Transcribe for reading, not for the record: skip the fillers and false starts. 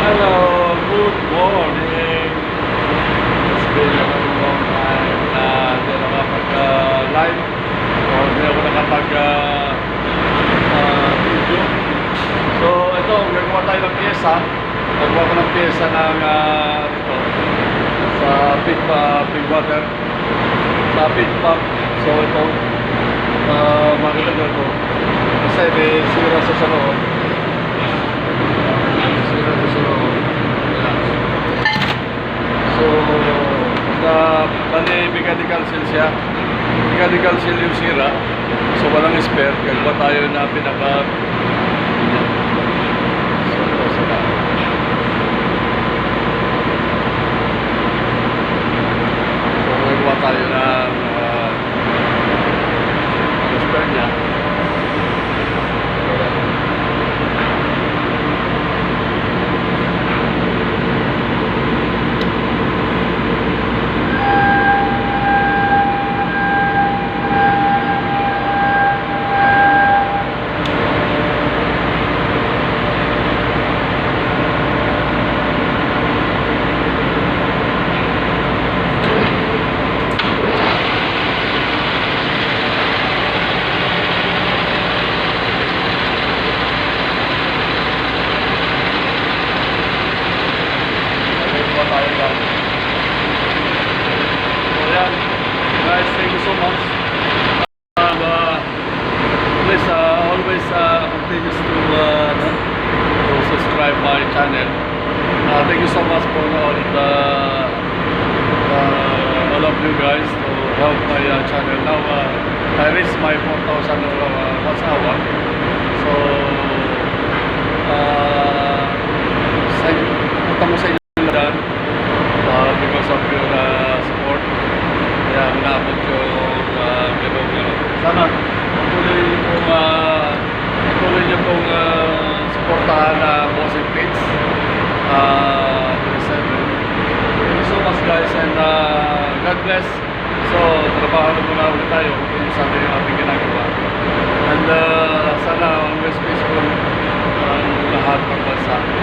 Hello, good morning. It's been a long time na hindi ako nakapag-live o hindi ako nakapag-video. So ito, gagawa tayo ng pyesa. Gagawa ko ng pyesa ng ito, sa pig water, sa pig pump. So ito, makita nyo ito kasi may sira sa loob. So, bali mechanical seal siya. Mechanical seal yung sira. So, walang spare. Gagawa tayo na pinaka so, ito sila. So, gagawa tayo ng spare niya. Guys, thank you so much. Please always continue to subscribe my channel. Thank you so much for all of you guys to help my channel. Now I reached my 4,000 watch hour. So punta mo sa inyo dyan because of your support. Kaya minabot yung sana patuloy niyo pong supportahan na Bossing Page 37. Thank you so much guys and God bless. So trabaho na muna ulit tayo kung sabi yung ating ginagawa and sana always peaceful ang lahat ng bansa.